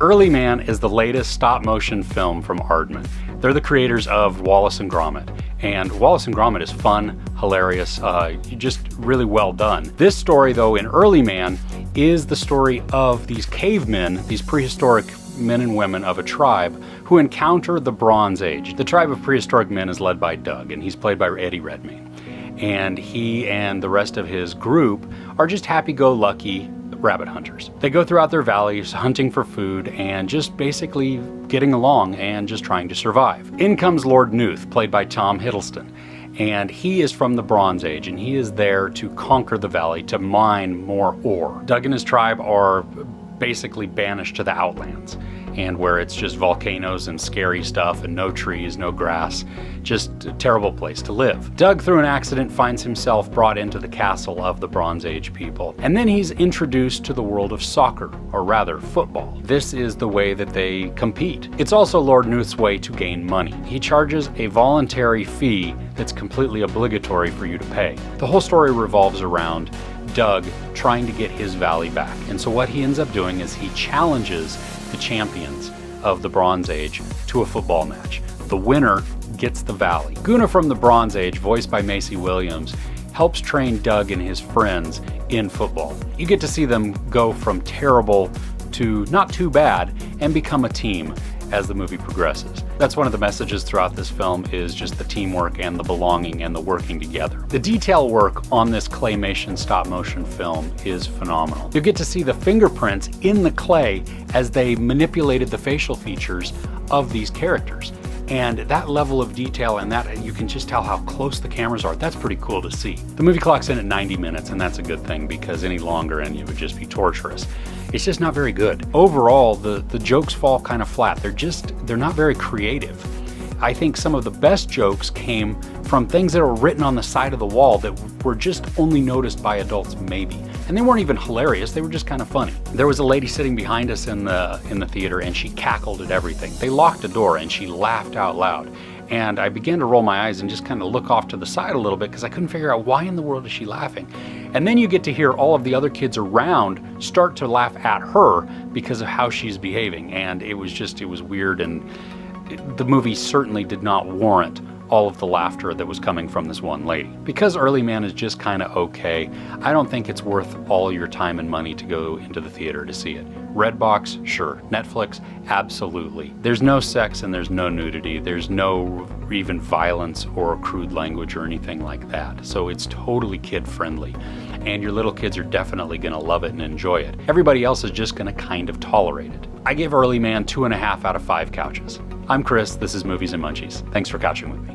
Early Man is the latest stop-motion film from Aardman. They're the creators of Wallace and Gromit. And Wallace and Gromit is fun, hilarious, just really well done. This story, though, in Early Man, is the story of these cavemen, these prehistoric men and women of a tribe who encounter the Bronze Age. The tribe of prehistoric men is led by Doug, and he's played by Eddie Redmayne. And he and the rest of his group are just happy-go-lucky rabbit hunters. They go throughout their valleys hunting for food and just basically getting along and just trying to survive. In comes Lord Newth, played by Tom Hiddleston, and he is from the Bronze Age, and he is there to conquer the valley, to mine more ore. Doug and his tribe are basically banished to the outlands, and where it's just volcanoes and scary stuff and no trees, no grass, just a terrible place to live. Doug, through an accident, finds himself brought into the castle of the Bronze Age people, and then he's introduced to the world of soccer, or rather football. This is the way that they compete. It's also Lord Newth's way to gain money. He charges a voluntary fee that's completely obligatory for you to pay. The whole story revolves around Doug trying to get his valley back, and so what he ends up doing is he challenges the champions of the Bronze Age to a football match. The winner gets the valley. Guna from the Bronze Age, voiced by Macy Williams, helps train Doug and his friends in football. You get to see them go from terrible to not too bad and become a team as the movie progresses. That's one of the messages throughout this film, is just the teamwork and the belonging and the working together. The detail work on this claymation stop motion film is phenomenal. You get to see the fingerprints in the clay as they manipulated the facial features of these characters. And that level of detail, and that you can just tell how close the cameras are, that's pretty cool to see. The movie clocks in at 90 minutes, and that's a good thing, because any longer and it would just be torturous. It's just not very good. Overall, the jokes fall kind of flat. They're not very creative. I think some of the best jokes came from things that were written on the side of the wall that were just only noticed by adults, maybe. And they weren't even hilarious, they were just kind of funny. There was a lady sitting behind us in the theater, and she cackled at everything. They locked a door and she laughed out loud. And I began to roll my eyes and just kind of look off to the side a little bit, because I couldn't figure out, why in the world is she laughing? And then you get to hear all of the other kids around start to laugh at her because of how she's behaving. And it was weird, and the movie certainly did not warrant all of the laughter that was coming from this one lady. Because Early Man is just kind of okay, I don't think it's worth all your time and money to go into the theater to see it. Redbox, sure. Netflix, absolutely. There's no sex and there's no nudity. There's no even violence or crude language or anything like that. So it's totally kid-friendly. And your little kids are definitely gonna love it and enjoy it. Everybody else is just gonna kind of tolerate it. I gave Early Man 2.5 out of 5 couches. I'm Chris, this is Movies and Munchies. Thanks for couching with me.